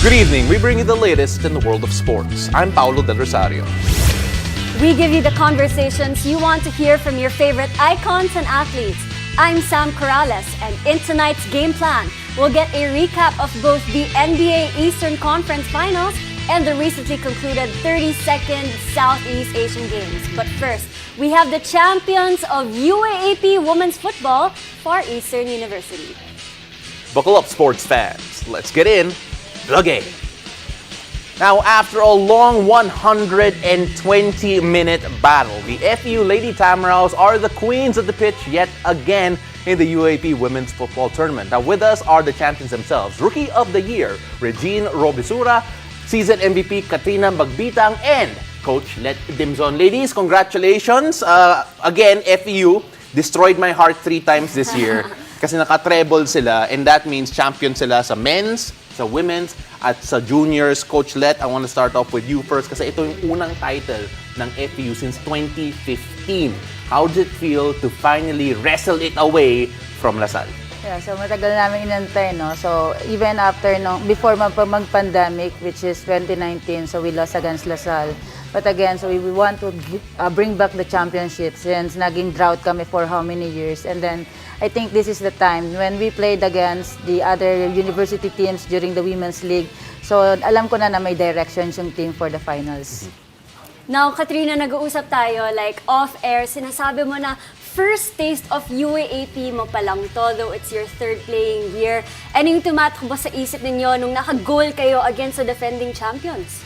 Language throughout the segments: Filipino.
Good evening. We bring you the latest in the world of sports. I'm Paulo Del Rosario. We give you the conversations you want to hear from your favorite icons and athletes. I'm Sam Corrales, and in tonight's game plan, we'll get a recap of both the NBA Eastern Conference Finals and the recently concluded 32nd Southeast Asian Games. But first, we have the champions of UAAP Women's Football, Far Eastern University. Buckle up, sports fans. Let's get in the game. Now, after a long 120-minute battle, the FEU Lady Tamaraws are the queens of the pitch yet again in the UAAP Women's Football Tournament. Now, with us are the champions themselves. Rookie of the Year, Regine Robisura, Season MVP, Katrina Magbitang, and Coach Let Dimzon. Ladies, congratulations. Again, FEU destroyed my heart 3 times this year kasi naka-treble sila, and that means champion sila sa men's, sa women's, at sa juniors. Coach Let, I want to start off with you first kasi ito yung unang title ng FEU since 2015. How did it feel to finally wrestle it away from LaSalle? Yeah, so matagal namin inantay, no? So even after, before mag-pandemic, which is 2019, so we lost against LaSalle. But again, so we want to bring back the championship since naging drought kami for how many years. And then I think this is the time when we played against the other university teams during the Women's League. So alam ko na may direction yung team for the finals. Now, Katrina, nag-uusap tayo, like off-air, sinasabi mo na first taste of UAAP mo pa lang to, though it's your 3rd playing year. Ano yung tumatak ba sa isip ninyo nung naka-goal kayo against the defending champions?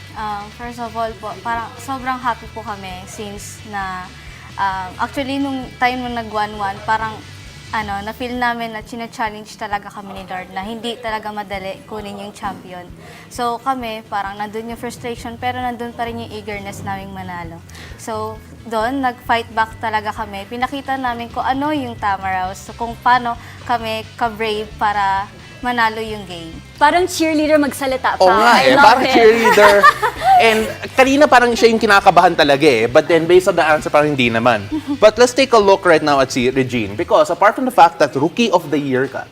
First of all po, parang sobrang happy po kami since na actually nung time nung nag-1-1, parang na-feel namin na china-challenge talaga kami ni Lord na hindi talaga madali kunin yung champion. So kami, parang nandun yung frustration pero nandun pa rin yung eagerness naming manalo. So doon, nag-fight back talaga kami. Pinakita namin kung ano yung Tamaraws, so kung paano kami ka-brave para manalo yung game. Parang cheerleader magsalita pa. Oo nga parang cheerleader. And kanina parang siya yung kinakabahan talaga But then based on the answer, parang hindi naman. But let's take a look right now at si Regine. Because apart from the fact that Rookie of the Year ka,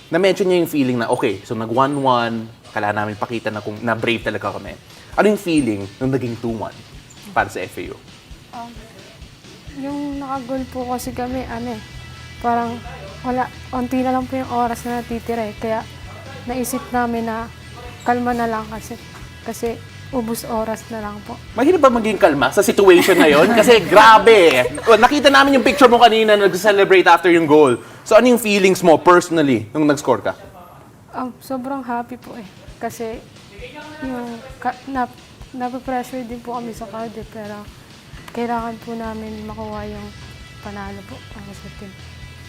na-mention niya yung feeling na, okay, so nag-1-1, kailangan namin pakita na kung na-brave talaga kami. Ano yung feeling nung naging 2-1 para sa FAU? Yung nakagol po kasi kami, parang onti na lang po yung oras na natitira Kaya naisip namin na kalma na lang kasi ubus oras na lang po. Mahirap ba maging kalma sa situation na yon? Kasi grabe. Nakita namin yung picture mo kanina na nag-celebrate after yung goal. So ano yung feelings mo personally nung nag-score ka? Sobrang happy po Kasi yung napapressure din po kami sa card pero kailangan po namin makuha yung panalo po para sa team.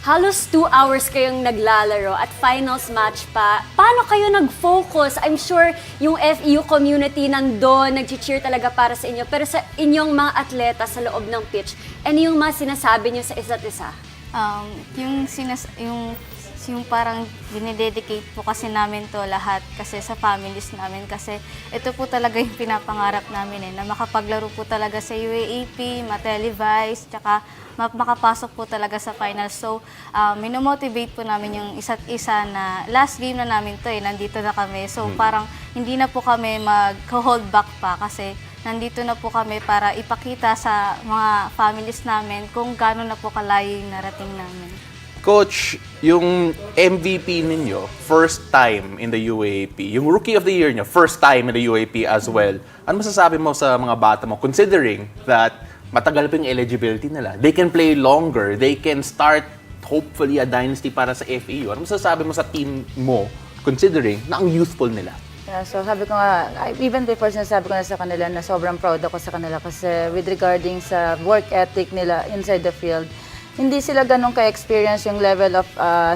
Halos 2 hours kayong naglalaro at finals match pa. Paano kayo nag-focus? I'm sure yung FEU community nandun, nag-cheer talaga para sa inyo. Pero sa inyong mga atleta sa loob ng pitch, ano yung mga sinasabi nyo sa isa't isa? Yung parang dinededicate po kasi namin to lahat kasi sa families namin kasi ito po talaga yung pinapangarap namin na makapaglaro po talaga sa UAAP, ma-televise, tsaka makapasok po talaga sa finals. So, minomotivate po namin yung isa't isa na last game na namin to nandito na kami. So, parang hindi na po kami mag-hold back pa kasi nandito na po kami para ipakita sa mga families namin kung gaano na po kalayo yung narating namin. Coach, yung MVP ninyo, first time in the UAAP. Yung Rookie of the Year nyo, first time in the UAAP as well. Ano masasabi mo sa mga bata mo, considering that matagal pa yung eligibility nila? They can play longer. They can start, hopefully, a dynasty para sa FEU. Ano masasabi mo sa team mo, considering na ang youthful nila? Yeah, so sabi ko nga, even before sinasabi ko na sa kanila na sobrang proud ako sa kanila kasi with regarding sa work ethic nila inside the field, hindi sila ganun ka-experience yung level of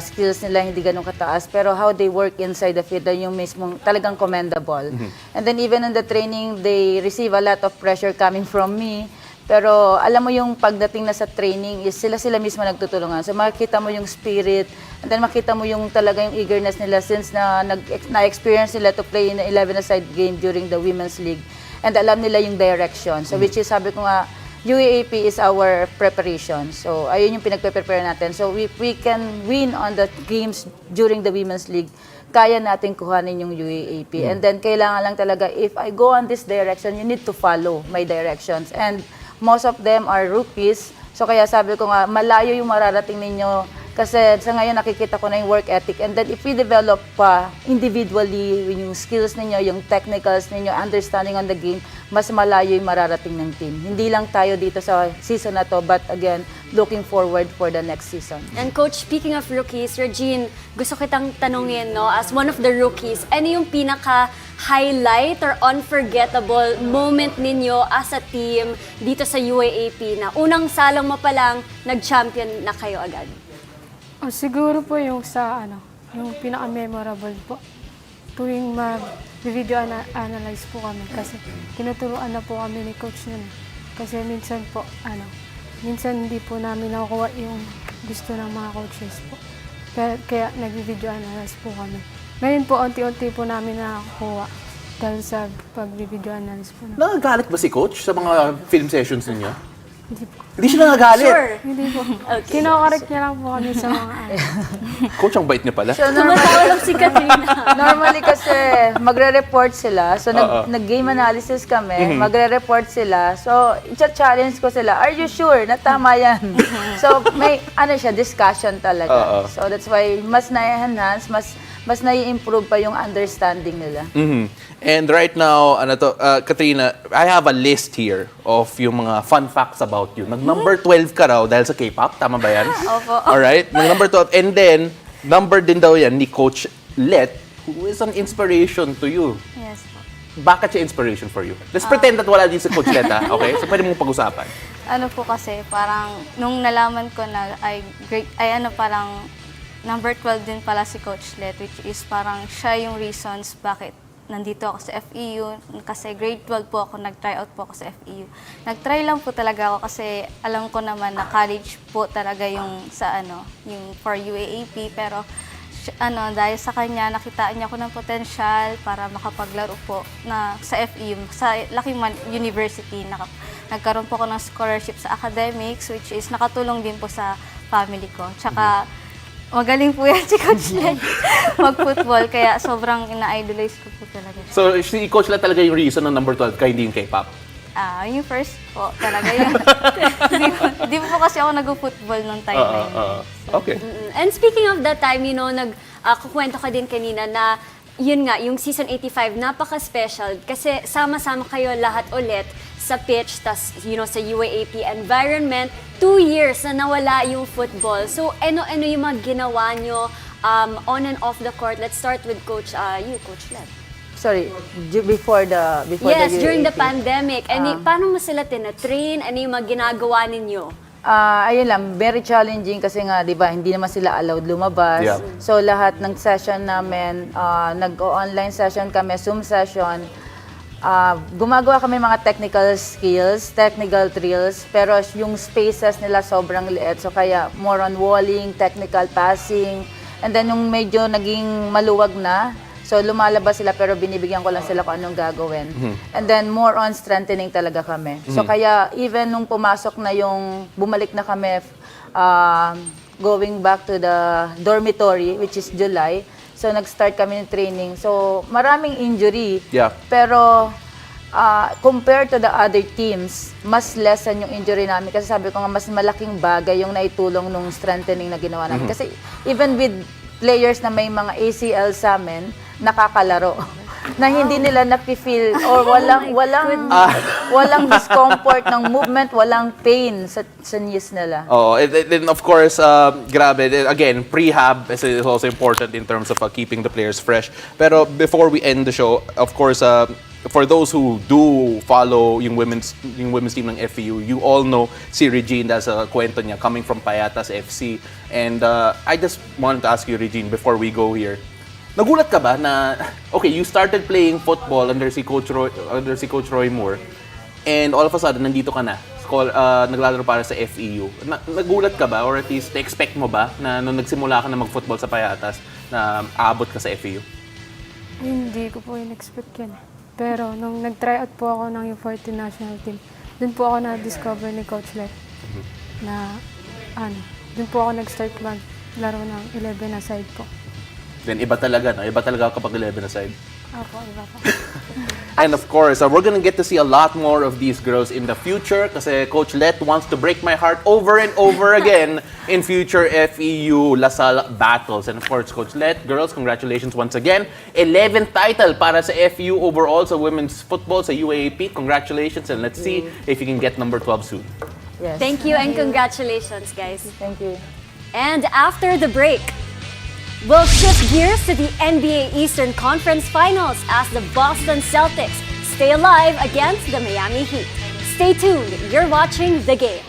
skills nila, hindi ganun kataas. Pero how they work inside the field, yung mismong talagang commendable. And then even in the training, they receive a lot of pressure coming from me. Pero alam mo yung pagdating na sa training, is sila mismo nagtutulungan. So makikita mo yung spirit, and then makita mo yung talaga yung eagerness nila since na-experience nila to play in the 11-a-side game during the Women's League. And alam nila yung direction. So which is, sabi ko nga, UAAP is our preparation. So, ayun yung pinagpe-prepare natin. So, we can win on the games during the Women's League. kaya natin kuhanin yung UAAP. And then, kailangan lang talaga, if I go on this direction, you need to follow my directions. And most of them are rookies. So, kaya sabi ko nga, malayo yung mararating ninyo. Kasi sa ngayon, nakikita ko na yung work ethic. And then, if we develop pa individually yung skills ninyo, yung technicals ninyo, understanding on the game, mas malayo yung mararating ng team. Hindi lang tayo dito sa season na to, but again, looking forward for the next season. And Coach, speaking of rookies, Regine, gusto kitang tanungin, no, as one of the rookies, ano yung pinaka-highlight or unforgettable moment ninyo as a team dito sa UAAP na unang salang mo pa lang, nag-champion na kayo agad? Siguro po yung sa yung pinaka-memorable po. Tuwing mag-video analyze po kami kasi tinuturuan na po kami ni coach nun. Kasi minsan po, minsan hindi po namin nakukuha yung gusto ng mga coaches po. Kaya nag-video analyze po kami. Ngayon po, unti-unti po namin nakakuha dahil sa pag-video analyze po namin. Nagagalit ba si coach sa mga film sessions ninyo? Hindi po. Hindi siya nagagalit. Sure. Hindi po. Okay. Kino-correct niya lang po kami sa mga Coach, ang bait niya pala. So, Tumatawa lang si Katrina. normally kasi, magre-report sila. So, nag-game analysis kami. Magre-report sila. So, i-challenge ko sila, are you sure na tama yan? So, may, discussion talaga. So, that's why, mas na-enhance, mas nai-improve pa yung understanding nila. And right now, Katrina, I have a list here of yung mga fun facts about you. Nag-number 12 ka raw dahil sa K-pop, tama ba yan? Opo. Alright, nag-number 12. And then, number din daw yan ni Coach Let, who is an inspiration to you. Yes po. Bakit siya inspiration for you? Let's pretend that wala din si Coach Let, ha? Okay? So, pwede mong pag-usapan. Ano po kasi, parang nung nalaman ko na parang number 12 din pala si Coach Let, which is parang siya yung reasons bakit nandito ako sa FEU. Kasi grade 12 po ako, nag-try out po ako sa FEU. Nag-try lang po talaga ako kasi alam ko naman na college po talaga yung sa yung for UAAP. Pero dahil sa kanya, nakitaan niya ako ng potensyal para makapaglaro po na sa FEU, sa laking university. Nagkaroon po ako ng scholarship sa academics, which is nakatulong din po sa family ko. Tsaka, magaling po yan si Coach Len mag-football, kaya sobrang ina-idolize ko po talaga. So, si Coach Let talaga yung reason ng number 12 kaya hindi yung K-pop? Yung first po talaga yun. Hindi po kasi ako nag-football nung time na yun. Okay. And speaking of that time, kukwento ka din kanina na yun nga, yung season 85, napaka-special kasi sama-sama kayo lahat ulit sa pitch, tas sa UAAP environment, 2 years na nawala yung football. So, ano yung mga ginawa nyo on and off the court? Let's start with Coach Let. Sorry, before the Yes, UAAP. during the pandemic. Paano mo sila tina-train? Ano yung mga ginagawa ninyo? Ayun lang, very challenging kasi nga, di ba, hindi naman sila allowed lumabas. Yeah. So, lahat ng session namin, nag-online session kami, Zoom session, gumagawa kami mga technical skills, technical drills, pero yung spaces nila sobrang liit. So, kaya more on walling, technical passing, and then yung medyo naging maluwag na, so lumalabas sila pero binibigyan ko lang sila kung anong gagawin. And then more on strengthening talaga kami. So kaya even nung pumasok na bumalik na kami, going back to the dormitory, which is July, so nag-start kami ng training. So maraming injury. Yeah. Pero compared to the other teams, mas lessen yung injury namin. Kasi sabi ko nga, mas malaking bagay yung naitulong nung strengthening na ginawa namin. Kasi even with players na may mga ACL sa amin, nakakalaro. Na hindi nila napi-feel or walang discomfort ng movement, walang pain sa knees nila. Oh, and then of course, grabe. Again, prehab is also important in terms of keeping the players fresh. Pero before we end the show, of course, for those who do follow yung women's team ng FEU, you all know si Regine, that's a kwento niya, coming from Payatas FC. And I just wanted to ask you, Regine, before we go here, nagulat ka ba na, okay, you started playing football under si Coach Roy Moore, and all of a sudden, nandito ka na, naglalaro para sa FEU. Nagulat ka ba, or at least, expect mo ba, na nung nagsimula ka na mag-football sa Payatas, na aabot ka sa FEU? Hindi ko po in-expect yan. Pero nung nag-try out po ako ng U14 national team, dun po ako na-discover ni Coach Let na dun po ako nag-start maglaro ng 11 aside po. Then iba talaga, no? Iba talaga kapag 11 aside. Opo, iba po. And of course, we're gonna get to see a lot more of these girls in the future kasi Coach Let wants to break my heart over and over again in future FEU LaSalle battles. And of course, Coach Let, girls, congratulations once again. 11th title para sa FEU overall sa women's football sa UAAP. Congratulations, and let's see if you can get number 12 soon. Yes. Thank you and congratulations, guys. Thank you. And after the break, we'll shift gears to the NBA Eastern Conference Finals as the Boston Celtics stay alive against the Miami Heat. Stay tuned. You're watching The Game.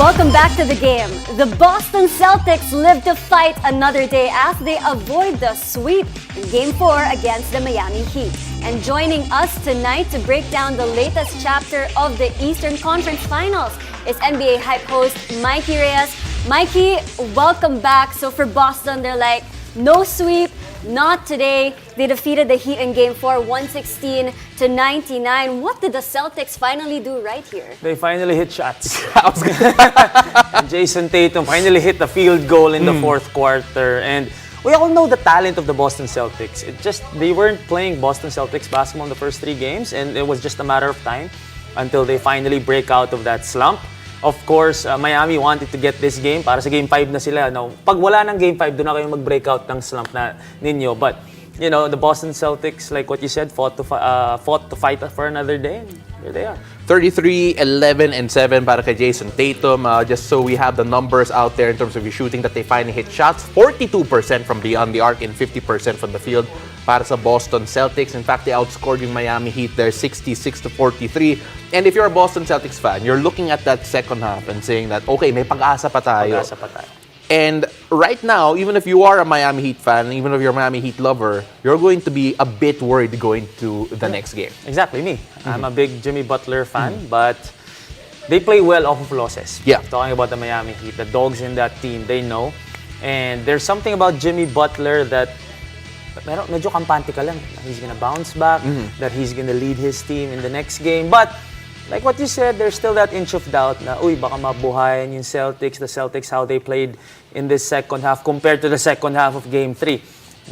Welcome back to The Game. The Boston Celtics live to fight another day as they avoid the sweep in Game 4 against the Miami Heat. And joining us tonight to break down the latest chapter of the Eastern Conference Finals is NBA Hype host Mikey Reyes. Mikey, welcome back. So for Boston, they're like, no sweep, not today. They defeated the Heat in Game 4, 116-99. What did the Celtics finally do right here? They finally hit shots. Jayson Tatum finally hit the field goal in the fourth quarter. And we all know the talent of the Boston Celtics. They weren't playing Boston Celtics basketball in the first 3 games, and it was just a matter of time until they finally break out of that slump. Of course, Miami wanted to get this game para sa Game 5 na sila. Now, pag wala ng Game 5, doon na kayo mag-breakout ng slump na ninyo. But, you know, the Boston Celtics, like what you said, fought to fight for another day. And here they are. 33, 11, and 7 para kay Jayson Tatum. Just so we have the numbers out there in terms of your shooting that they finally hit shots. 42% from beyond the arc and 50% from the field para sa Boston Celtics. In fact, they outscored yung Miami Heat there 66-43. And if you're a Boston Celtics fan, you're looking at that second half and saying that, okay, may pag-asa pa tayo. Pag-asa pa tayo. And right now, even if you are a Miami Heat fan, even if you're a Miami Heat lover, you're going to be a bit worried going to the next game. Exactly, me. I'm a big Jimmy Butler fan, but they play well off of losses. Yeah. Talking about the Miami Heat, the dogs in that team, they know. And there's something about Jimmy Butler that medyo kampante ka lang. He's gonna bounce back, that he's gonna lead his team in the next game. But like what you said, there's still that inch of doubt na, baka mabuhayan yung Celtics, the Celtics, how they played in this second half compared to the second half of Game 3.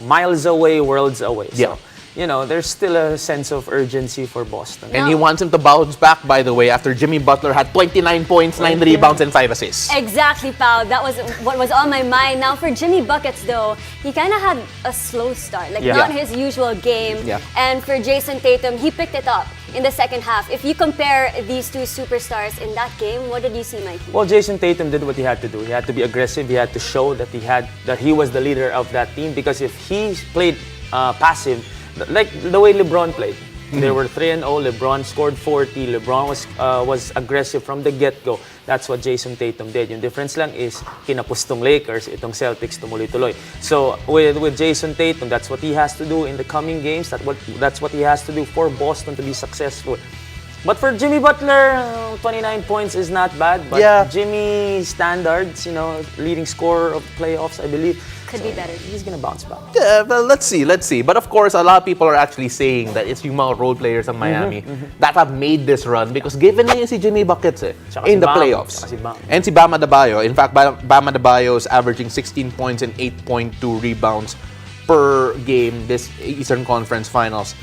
Miles away, worlds away. Yeah. So, there's still a sense of urgency for Boston. And he wants him to bounce back, by the way, after Jimmy Butler had 29 points, 9 rebounds, and 5 assists. Exactly, pal. That was what was on my mind. Now, for Jimmy Buckets, though, he kind of had a slow start, like not his usual game. Yeah. And for Jayson Tatum, he picked it up in the second half. If you compare these two superstars in that game, what did you see, Mikey? Well, Jayson Tatum did what he had to do. He had to be aggressive. He had to show that he was the leader of that team. Because if he played passive, like the way LeBron played, they were 3-0. LeBron scored 40. LeBron was aggressive from the get-go. That's what Jayson Tatum did. Yung difference lang is kinapustong Lakers, itong Celtics tumuloy-tuloy. So with Jayson Tatum, that's what he has to do in the coming games. That's what he has to do for Boston to be successful. But for Jimmy Butler, 29 points is not bad. But Jimmy standards, leading scorer of the playoffs, I believe. Could be better. He's gonna bounce back. Yeah, well, let's see. But of course, a lot of people are actually saying that it's yung mga role players of Miami that have made this run because given na yun si Jimmy Buckets in the playoffs. And si Bam Adebayo. In fact, Bam Adebayo is averaging 16 points and 8.2 rebounds per game this Eastern Conference Finals.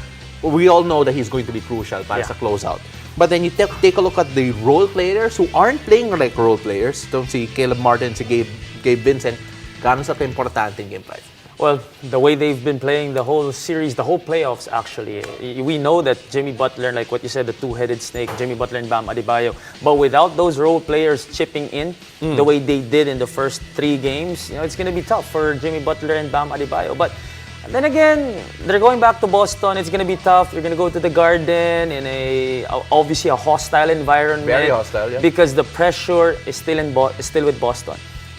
We all know that he's going to be crucial para sa closeout. But then you take a look at the role players who aren't playing like role players. Don't see Caleb Martin, si Gabe Vincent. Gaano sa importante in Game 5? Well, the way they've been playing the whole series, the whole playoffs actually, we know that Jimmy Butler, like what you said, the two-headed snake, Jimmy Butler and Bam Adebayo. But without those role players chipping in the way they did in the first 3 games, it's going to be tough for Jimmy Butler and Bam Adebayo. But then again, they're going back to Boston. It's going to be tough. You're going to go to the Garden in obviously a hostile environment. Very hostile, yeah. Because the pressure is still with Boston.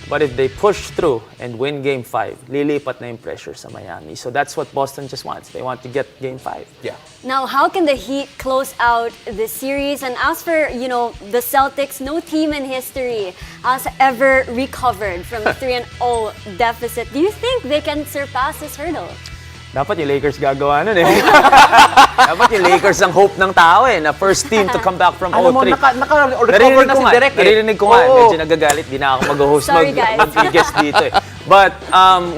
But if they push through and win Game 5, lilipat na yung pressure sa Miami. So that's what Boston just wants. They want to get Game 5. Yeah. Now, how can the Heat close out this series? And as for, the Celtics, no team in history has ever recovered from a 3-0 deficit. Do you think they can surpass this hurdle? Dapat yung Lakers gagawa nun eh. Dapat yung Lakers ang hope ng tao na first team to come back from 0-3. Alam mo, naka-recover na si Derek Narinig ko nga. Medyo nagagalit. Di na ako mag-host Sorry, guys. mag-guest dito eh. But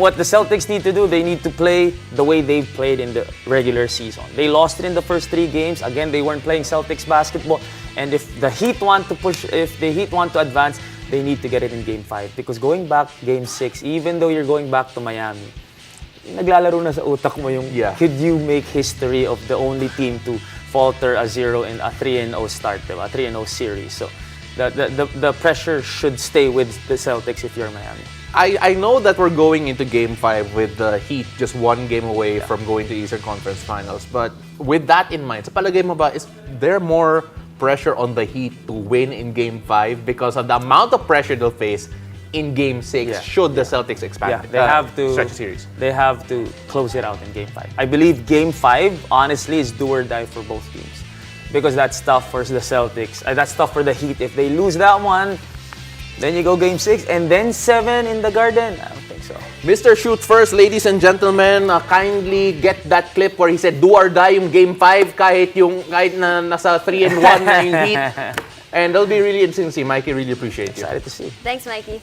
what the Celtics need to do, they need to play the way they've played in the regular season. They lost it in the first 3 games. Again, they weren't playing Celtics basketball. And if the Heat want to advance, they need to get it in Game 5. Because going back Game 6, even though you're going back to Miami, naglalaro na sa utak mo yung could you make history of the only team to falter a 0 in a 3-0 start, diba? A 3-0 series. So the pressure should stay with the Celtics if you're Miami. I know that we're going into Game 5 with the Heat just 1 game away from going to Eastern Conference Finals. But with that in mind, sa palagay mo ba, is there more pressure on the Heat to win in Game 5 because of the amount of pressure they'll face in Game 6 should the Celtics expand they have to stretch series? They have to close it out in Game 5. I believe Game 5, honestly, is do or die for both teams. Because that's tough for the Celtics. That's tough for the Heat. If they lose that one, then you go Game 6 and then 7 in the Garden. I don't think so. Mr. Shoot First, ladies and gentlemen, kindly get that clip where he said do or die yung Game 5 kahit na nasa 3-1 na yung Heat. And that'll be really interesting to see. Mikey, really appreciate you. Excited to see. Thanks, Mikey.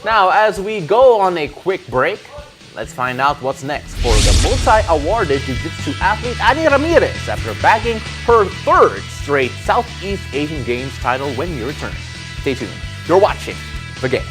Now, as we go on a quick break, let's find out what's next for the multi-awarded Jiu-Jitsu athlete Annie Ramirez after bagging her 3rd straight Southeast Asian Games title when we return. Stay tuned. You're watching The Game.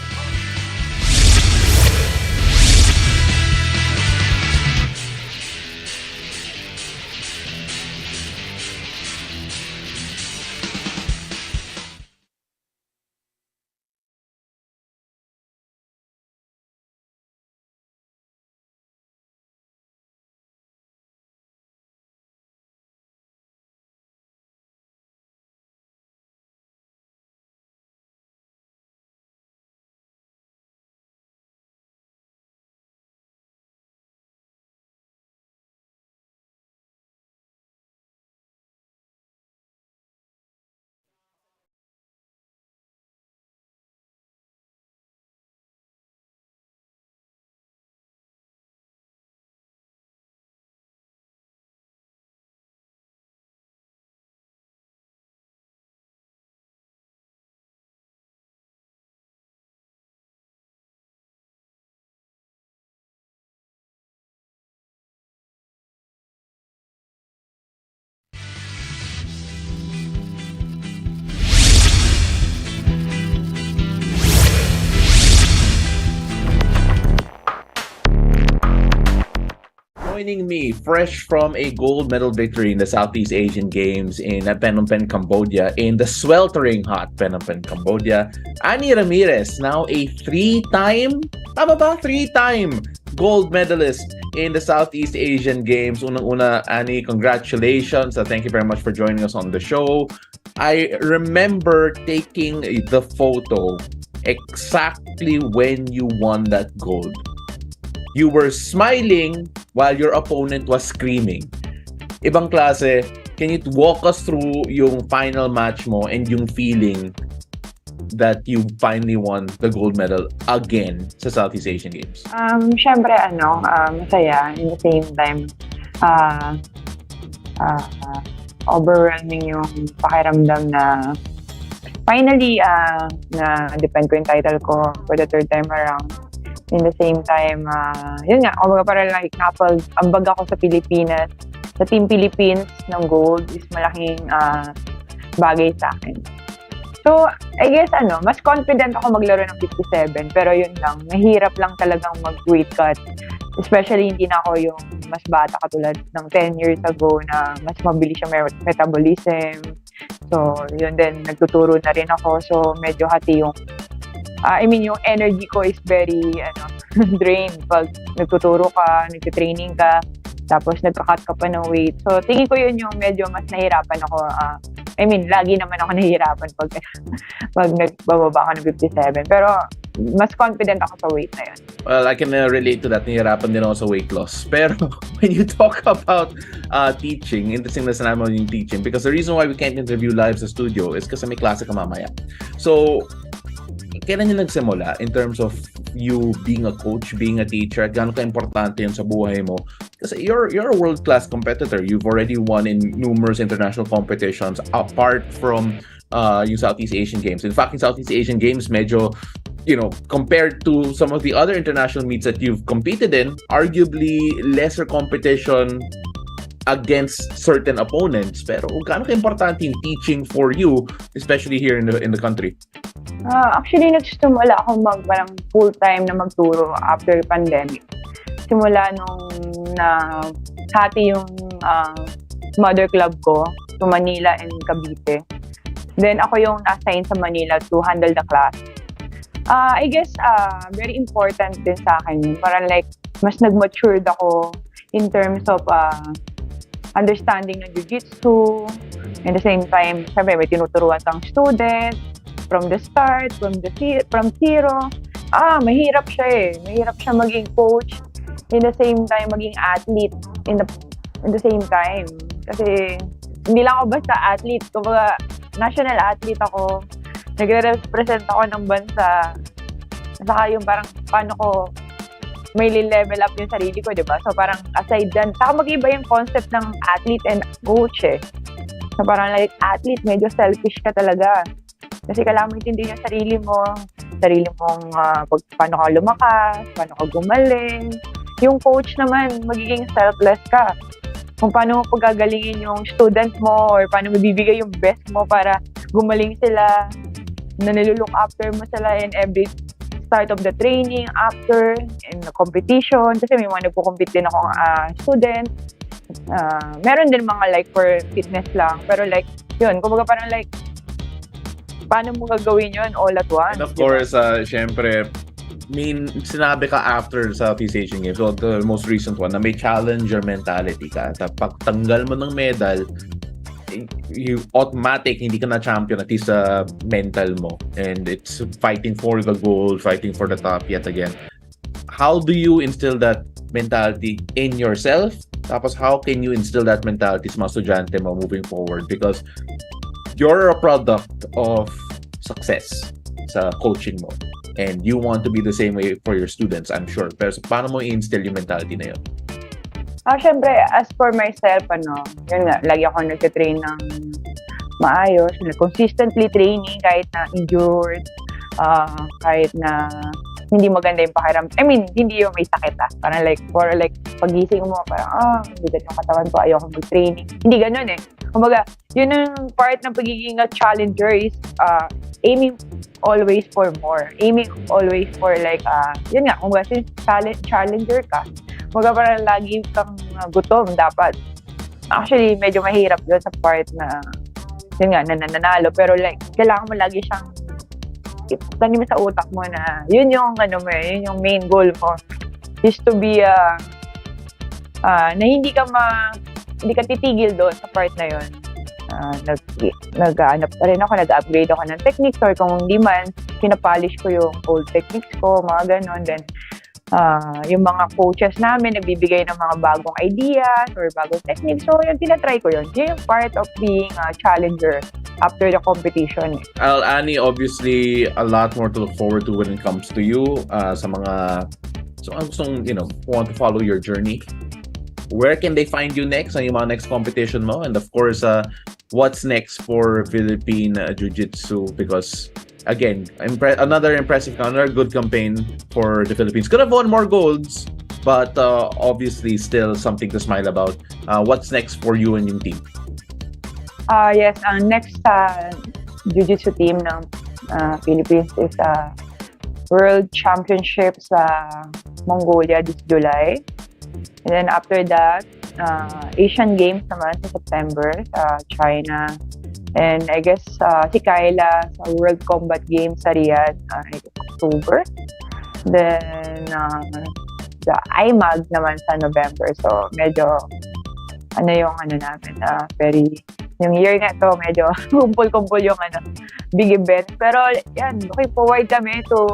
Joining me, fresh from a gold medal victory in the Southeast Asian Games in Phnom Penh, Cambodia, in the sweltering hot Phnom Penh, Cambodia, Annie Ramirez, now a three-time gold medalist in the Southeast Asian Games. Unang-una, Annie, congratulations. Thank you very much for joining us on the show. I remember taking the photo exactly when you won that gold. You were smiling while your opponent was screaming. Ibang klase. Can you walk us through yung final match mo and yung feeling that you finally won the gold medal again sa Southeast Asian Games? Syempre, masaya. In the same time, overwhelming yung pakiramdam na finally, na-defend ko yung title ko for the third time around. In the same time, yun nga, parang like ambag ako sa Pilipinas. Sa Team Philippines ng gold is malaking bagay sa akin. So, I guess, mas confident ako maglaro ng 57, pero yun lang, mahirap lang talagang mag-weight cut. Especially, hindi na ako yung mas bata katulad ng 10 years ago na mas mabilis yung metabolism. So, yun din, nagtuturo na rin ako. So, medyo hati yung yung energy ko is very drained pag nagtuturo ka, nagtitraining ka, tapos nagka-cut ka pa ng weight. So, tingin ko yun yung medyo mas nahirapan ako. Lagi naman ako nahihirapan pag nagbababa ako ng 57. Pero, mas confident ako sa weight na yun. Well, I can relate to that. Nahihirapan din ako sa weight loss. Pero, when you talk about teaching, interesting na sinabi mo yung teaching because the reason why we can't interview live sa studio is kasi may klase ka mamaya. So, kailan niya nagsimula in terms of you being a coach, being a teacher, gaano ka-importante yun sa buhay mo? Kasi you're a world-class competitor. You've already won in numerous international competitions apart from yung Southeast Asian Games. In fact, in Southeast Asian Games, medyo, compared to some of the other international meets that you've competed in, arguably lesser competition against certain opponents. Pero gaano ka-importante yung teaching for you, especially here in the country? Actually, nagsimula ako parang full-time na magturo after pandemic. Simula nung hati yung mother club ko to Manila and Cavite. Then ako yung na-assign sa Manila to handle the class. I guess very important din sa akin. Parang like, mas nag-matured ako in terms of understanding ng Jiu-Jitsu. In the same time, sabi, may tinuturuan kang student from the start, from zero. Mahirap siya eh. Mahirap siya maging coach. In the same time, maging athlete in the same time. Kasi hindi lang ako basta athlete. Kumbaga, national athlete ako. Nagre-represent ako ng bansa. Saka yung parang paano ko may level up yung sarili ko, diba? So parang aside dyan, saka mag-iba yung concept ng athlete and coach eh. So parang like athlete, medyo selfish ka talaga. Kasi kailangan mo intindihin yung sarili mong paano ka lumakas, paano ka gumaling. Yung coach naman, magiging selfless ka. Kung paano mo pagagalingin yung student mo or paano mo bibigay yung best mo para gumaling sila, na nilulook after mo sila in every start of the training, after, in the competition. Kasi may mga nagpo-compete din akong student. Meron din mga like for fitness lang. Pero like, yun, kumbaga parang like, paano mo gagawin yun all at once? And of course, syempre, sinabi ka after Southeast Asian Games, so the most recent one, na may challenger mentality ka. Pag tanggal mo ng medal, you automatic, hindi ka na champion at least sa mental mo. And it's fighting for the gold, fighting for the top yet again. How do you instill that mentality in yourself? Tapos how can you instill that mentality sa mga estudyante mo moving forward? Because you're a product of success sa coaching mo. And you want to be the same way for your students, I'm sure. Pero paano mo i-instill yung mentality na yun? Syempre, as for myself, yun nga, lagi ako nagtitrain ng maayos, consistently training kahit na injured, kahit na hindi maganda yung pakiramdam. I mean, hindi yung may sakit Parang like, for like, pagising mo, parang, bigat yung katawan ko, ayoko mag-training. Hindi ganun eh. Kumbaga, yun yung part ng pagiging a challenger is aiming always for more. Aiming always for like, yun nga, kung kasi challenger ka, Kumbaga parang lagi kang gutom dapat. Actually, medyo mahirap doon sa part na yun nga, nananalo. Pero like, kailangan mo lagi siyang tanim sa utak mo na yun yung yun yung main goal mo is to be na hindi ka titigil doon sa part na yun. Nag-aanap pa rin ako, nag-upgrade ako ng techniques or kung hindi man, pinapolish ko yung old techniques ko, mga ganon. Then, yung mga coaches namin, nagbibigay ng mga bagong ideas or bagong techniques. So, yung tinatry ko yun. Yun yung part of being a challenger after the competition. Annie, obviously, a lot more to look forward to when it comes to you. Sa mga, so ang gustong, want to follow your journey. Where can they find you next? Ano yung mga next competition mo? And of course, what's next for Philippine Jiu-Jitsu? Because again, another good campaign for the Philippines. Could have won more golds, but obviously still something to smile about. What's next for you and your team? Yes, ang next Jiu-Jitsu team ng Philippines is World Championship sa Mongolia this July. And then after that, Asian Games naman sa September sa China. And I guess si Kyla sa World Combat Games sa Riyadh, October. Then the IMAG naman sa November. So medyo namin, yung year na to, medyo kumpul-kumpul yung big event. Pero yan, looking forward kami to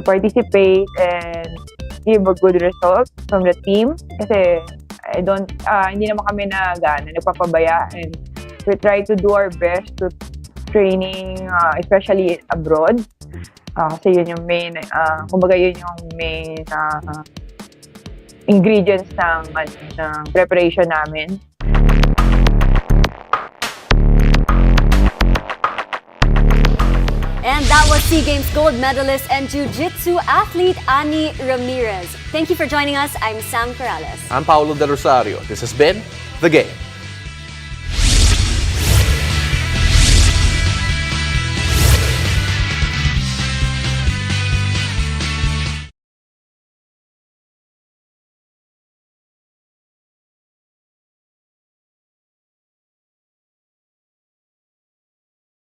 participate and give a good result from the team. Kasi hindi naman kami nagpapabaya, and we try to do our best to training, especially abroad. Kasi yun yung main, kumbaga yun yung main ingredients ng preparation namin. And that was SEA Games gold medalist and Jiu-Jitsu athlete Annie Ramirez. Thank you for joining us. I'm Sam Corrales. I'm Paulo Del Rosario. This has been The Game.